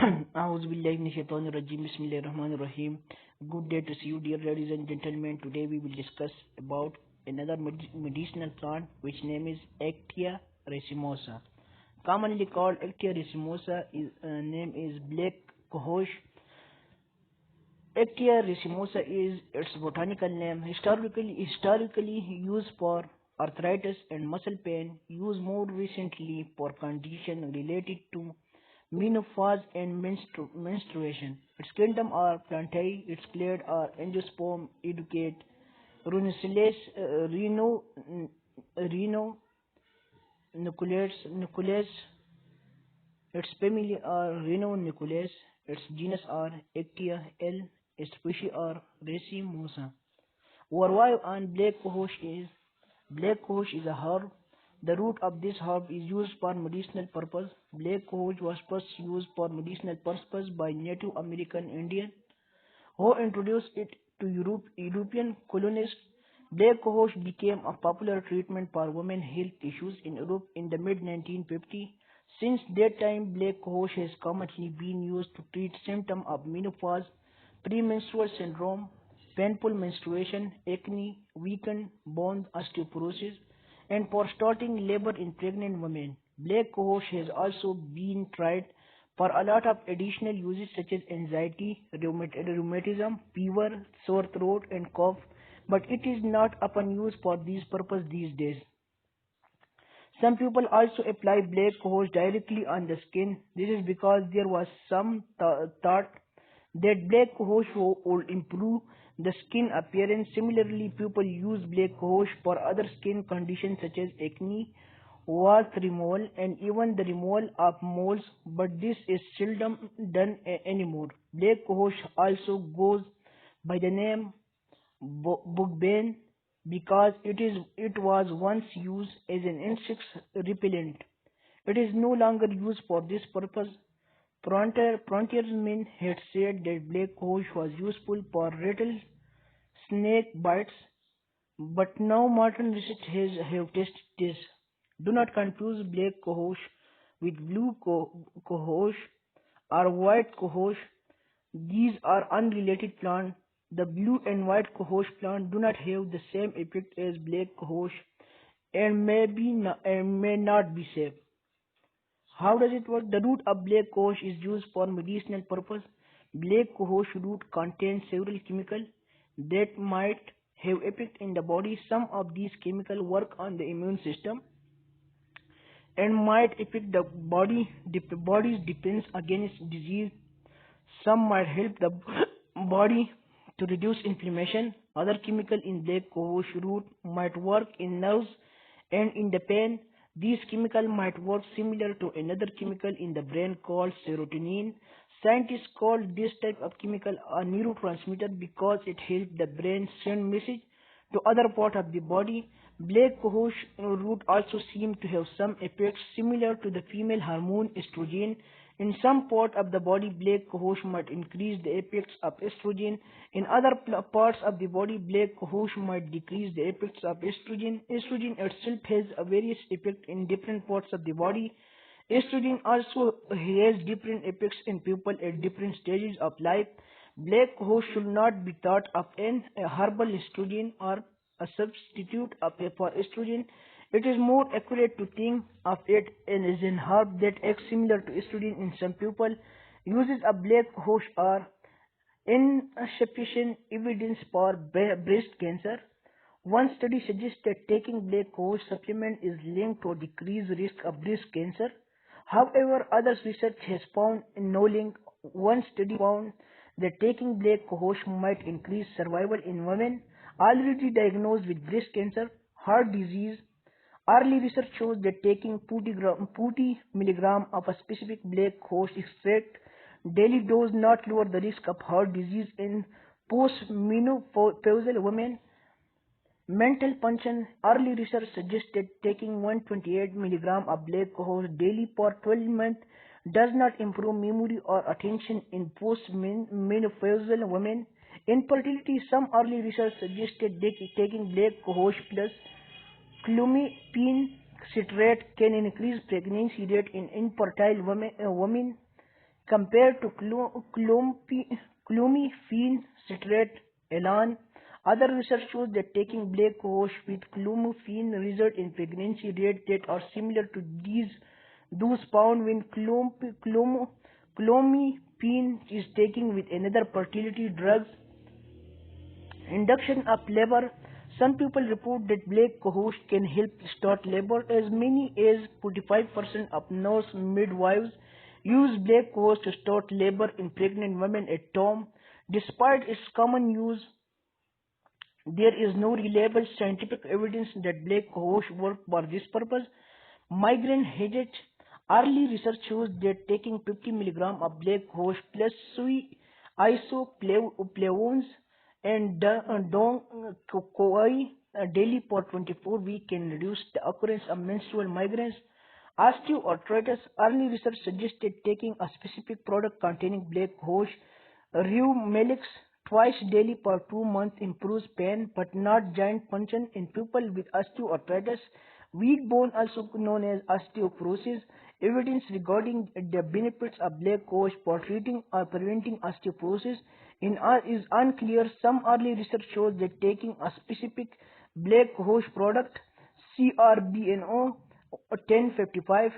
A'udhu Bismillahirrahmanirrahim. Good day to see you, dear ladies and gentlemen. Today we will discuss about another medicinal plant which name is Actia racemosa. Commonly called Actia racemosa, name is black cohosh. Actia racemosa is its botanical name. Historically used for arthritis and muscle pain. Used more recently for condition related to menopause and menstruation. Its kingdom are plantae, its clade are angiosperm, educate, runiculates, reno, nucleus, its family are Rhinonucleus, its genus are Actia L, its species are Racemosa. Overview on black cohosh is a herb. The root of this herb is used for medicinal purpose. Black cohosh was first used for medicinal purpose by Native American Indian who introduced it to European colonists. Black cohosh became a popular treatment for women health issues in Europe in the mid-1950s. Since that time, black cohosh has commonly been used to treat symptoms of menopause, premenstrual syndrome, painful menstruation, acne, weakened bone osteoporosis, and for starting labor in pregnant women. Black cohosh has also been tried for a lot of additional uses such as anxiety, rheumatism, fever, sore throat, and cough, but it is not often used for these purposes these days. Some people also apply black cohosh directly on the skin. This is because there was some thought that black cohosh would improve the skin appearance. Similarly, people use black cohosh for other skin conditions such as acne, warts removal, and even the removal of moles, but this is seldom done anymore. Black cohosh also goes by the name Bugbane because it was once used as an insect repellent. It is no longer used for this purpose. Frontiersmen had said that black cohosh was useful for rattlesnake bites, but now modern research have tested this. Do not confuse black cohosh with blue cohosh or white cohosh. These are unrelated plants. The blue and white cohosh plant do not have the same effect as black cohosh and may not be safe. How does it work? The root of black cohosh is used for medicinal purpose. Black cohosh root contains several chemicals that might have effect in the body. Some of these chemicals work on the immune system and might affect the body's defense against disease. Some might help the body to reduce inflammation. Other chemicals in black cohosh root might work in nerves and in the pain. These chemicals might work similar to another chemical in the brain called serotonin. Scientists call this type of chemical a neurotransmitter because it helps the brain send message to other part of the body. Black cohosh root also seem to have some effects similar to the female hormone estrogen. In some part of the body, black cohosh might increase the effects of estrogen. In other parts of the body, black cohosh might decrease the effects of estrogen. Estrogen itself has a various effect in different parts of the body. Estrogen also has different effects in people at different stages of life. Black cohosh should not be thought of as a herbal estrogen or a substitute for estrogen. It is more accurate to think of it as an herb that acts similar to estrogen. In some people, uses of black cohosh are insufficient evidence for breast cancer. One study suggests that taking black cohosh supplement is linked to a decreased risk of breast cancer. However, other research has found no link. One study found that taking black cohosh might increase survival in women already diagnosed with breast cancer, heart disease. Early research shows that taking 40 milligram of a specific black cohosh extract daily does not lower the risk of heart disease in postmenopausal women. Mental function. Early research suggested taking 128 milligram of black cohosh daily for 12 months does not improve memory or attention in postmenopausal women. Infertility. Some early research suggested that taking black cohosh plus clomipene citrate can increase pregnancy rate in infertile women. compared to clomiphene citrate, Elan. Other research shows that taking black cohosh with clomiphene result in pregnancy rates that are similar to those found when clomiphene is taken with another fertility drug. Induction of labor. Some people report that black cohosh can help start labor. As many as 45% of nurse midwives use black cohosh to start labor in pregnant women at home. Despite its common use, there is no reliable scientific evidence that black cohosh works for this purpose. Migraine headache. Early research shows that taking 50 mg of black cohosh plus sweet isoflavones and dong koi daily for 24 weeks can reduce the occurrence of menstrual migraines. Osteoarthritis. Early research suggested taking a specific product containing black cohosh, Reumelix, twice daily for 2 months improves pain but not joint function in people with osteoarthritis. Weak bone, also known as osteoporosis. Evidence regarding the benefits of black cohosh for treating or preventing osteoporosis is unclear. Some early research shows that taking a specific black cohosh product, CRBNO 1055,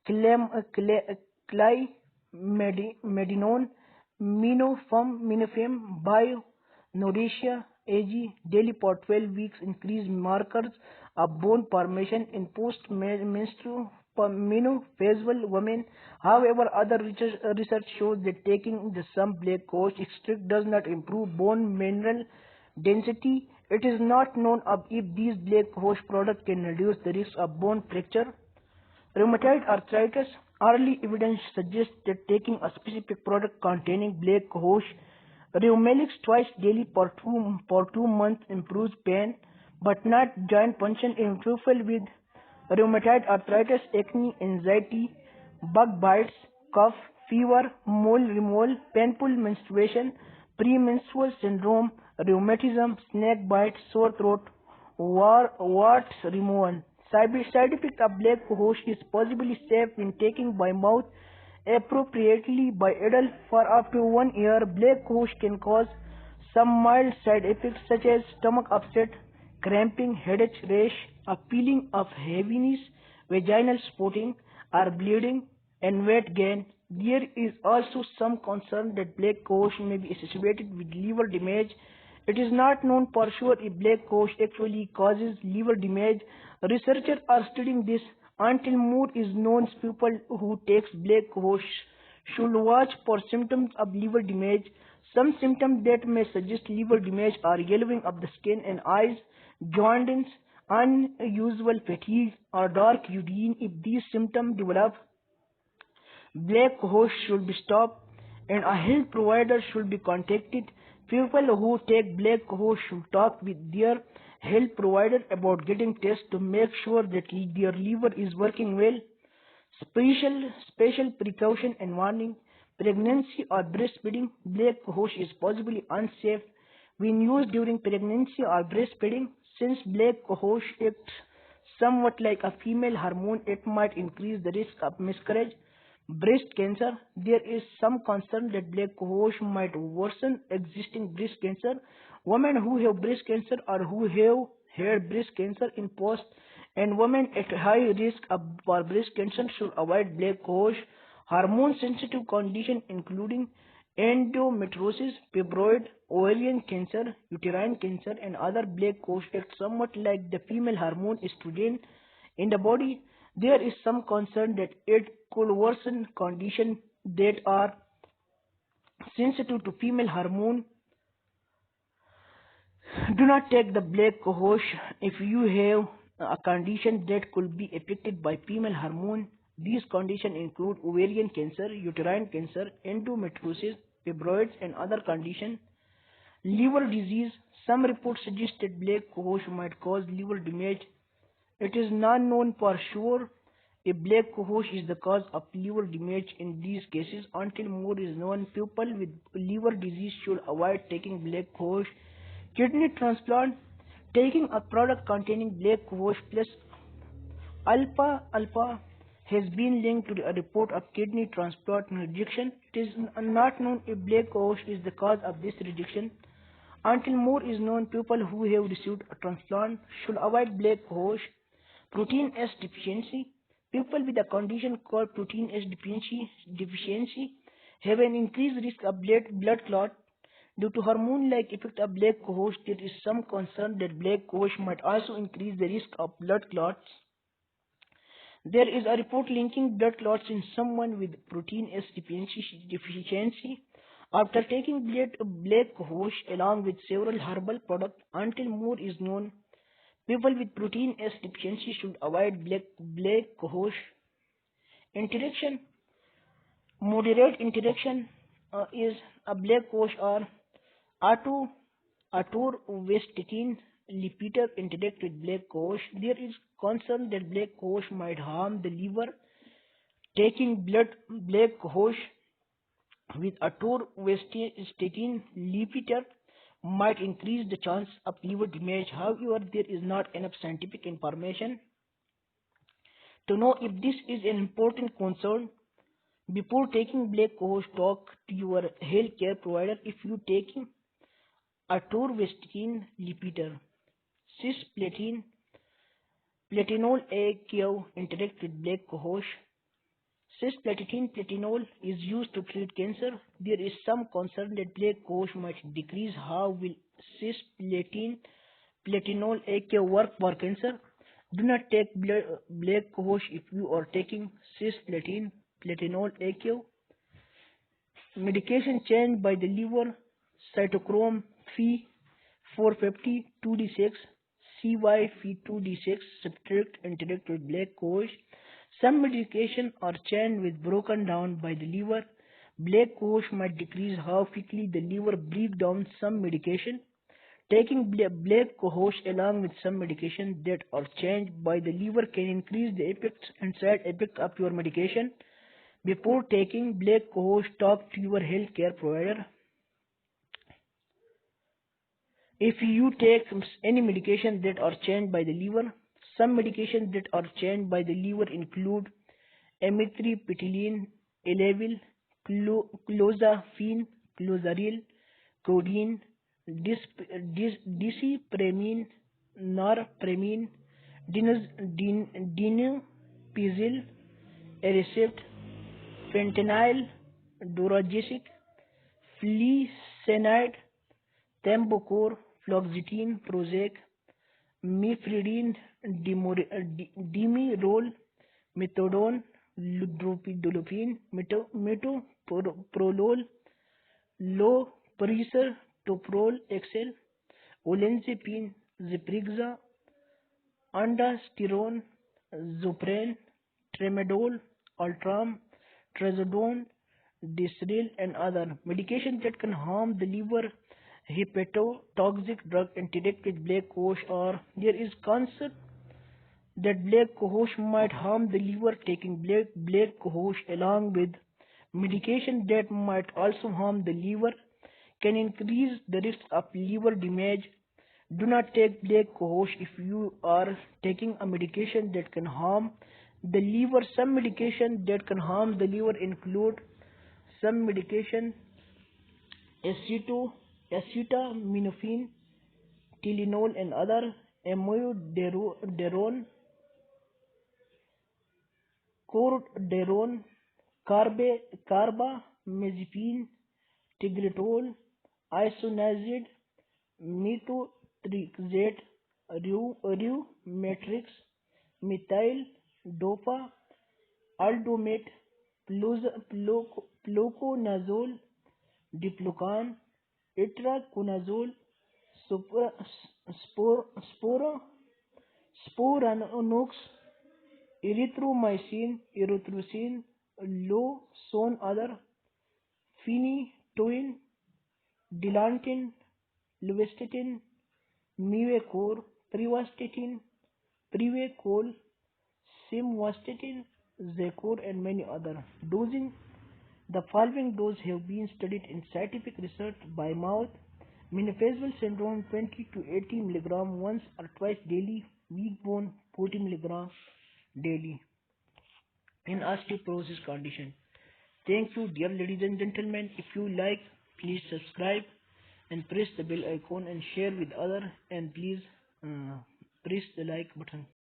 climedinon, minofem, Noretia AG, daily for 12 weeks increase markers of bone formation in post-menstrual menopausal women. However, other research shows that taking some black cohosh extract does not improve bone mineral density. It is not known if these black cohosh products can reduce the risk of bone fracture. Rheumatoid arthritis. Early evidence suggests that taking a specific product containing black cohosh, Reumelix, twice daily for 2 months improves pain but not joint function in people with rheumatoid arthritis, acne, anxiety, bug bites, cough, fever, mole removal, painful menstruation, premenstrual syndrome, rheumatism, snake bite, sore throat, warts removal. Side effect of black cohosh is possibly safe when taken by mouth appropriately by adults for up to 1 year. Black cohosh can cause some mild side effects such as stomach upset, cramping, headache, rash, a feeling of heaviness, vaginal spotting or bleeding, and weight gain. There is also some concern that black cohosh may be associated with liver damage. It is not known for sure if black cohosh actually causes liver damage. Researchers are studying this. Until more is known, people who take black cohosh should watch for symptoms of liver damage. Some symptoms that may suggest liver damage are yellowing of the skin and eyes, jaundice, unusual fatigue, or dark urine. If these symptoms develop, black cohosh should be stopped and a health provider should be contacted. People who take black cohosh should talk with their health provider about getting tests to make sure that their liver is working well. Special precaution and warning. Pregnancy or breastfeeding. Black cohosh is possibly unsafe when used during pregnancy or breastfeeding. Since black cohosh acts somewhat like a female hormone, it might increase the risk of miscarriage. Breast cancer. There is some concern that black cohosh might worsen existing breast cancer. Women who have breast cancer or who have had breast cancer in past and women at high risk for breast cancer should avoid black cohosh. Hormone-sensitive conditions including endometriosis, fibroid, ovarian cancer, uterine cancer, and other. Black cohosh act somewhat like the female hormone estrogen in the body. There is some concern that it could worsen conditions that are sensitive to female hormone. Do not take the black cohosh if you have a condition that could be affected by female hormone. These conditions include ovarian cancer, uterine cancer, endometriosis, fibroids, and other conditions. Liver disease. Some reports suggest that black cohosh might cause liver damage. It is not known for sure if black cohosh is the cause of liver damage in these cases. Until more is known, people with liver disease should avoid taking black cohosh. Kidney transplant. Taking a product containing black cohosh plus alpha has been linked to a report of kidney transplant rejection. It is not known if black cohosh is the cause of this rejection. Until more is known, people who have received a transplant should avoid black cohosh. Protein S deficiency. People with a condition called protein S deficiency have an increased risk of blood clot. Due to hormone-like effect of black cohosh, there is some concern that black cohosh might also increase the risk of blood clots. There is a report linking blood clots in someone with protein S deficiency after taking black cohosh along with several herbal products. Until more is known, people with protein S deficiency should avoid black cohosh. Interaction. Moderate interaction is a black cohosh or atorvastatin repeater interact with black cohosh. There is concern that black cohosh might harm the liver. Taking black cohosh with atorvastatin repeater might increase the chance of liver damage. However, there is not enough scientific information to know if this is an important concern. Before taking black cohosh, talk to your healthcare provider. If you taking atorvastatin repeater, cisplatin, platinol A curve interact with black cohosh. Cisplatin platinol is used to treat cancer. There is some concern that black cohosh might decrease. How will cisplatin platinol A curve work for cancer? Do not take black cohosh if you are taking cisplatin platinol A curve. Medication changed by the liver, cytochrome Phe 450 2d6, CY Phe 2d6 subtract interact with black cohosh. Some medication are changed with broken down by the liver. Black cohosh might decrease how quickly the liver breaks down some medication. Taking black cohosh along with some medication that are changed by the liver can increase the effects and side effects of your medication. Before taking black cohosh, talk to your healthcare provider. If you take any medication that are changed by the liver, some medications that are changed by the liver include amitriptyline, Elavil, clozapine, clozaril, codeine, disipramine, norepinephrine, dinopizil, Aricept, fentanyl, duragesic, flecainide, Tembocore, fluoxetine, Prozac, mifedrine, demerol, methadone, dopamine, metoprolol, low pressure toprol XL, olanzapine, Zyprexa, ondansetron, Zopren, tramadol, Ultram, trazodone, Disrail, and other medications that can harm the liver. Hepatotoxic drug interact with black cohosh, or there is concern that black cohosh might harm the liver. Taking black cohosh along with medication that might also harm the liver can increase the risk of liver damage. Do not take black cohosh if you are taking a medication that can harm the liver. Some medication that can harm the liver include some medication acetaminophen, Tylenol, and other, amiodarone, cordarone, carbamazepine, Tegretol, isoniazid, methotrexate, Matrix, methyl, dopa, aldomate, fluconazole, Diplocan, itraconazole, sporanox, erythromycin, erythrocin, low-son other, phenytoin, dilantin, luvastatin, mivacor, pravastatin, prevacol, simvastatin, Zacor, and many other. Dosing. The following doses have been studied in scientific research by mouth. Menopausal syndrome 20 to 80 mg once or twice daily. Weak bone 40 mg daily. in osteoporosis condition. Thank you, dear ladies and gentlemen. If you like, please subscribe and press the bell icon and share with others. And please press the like button.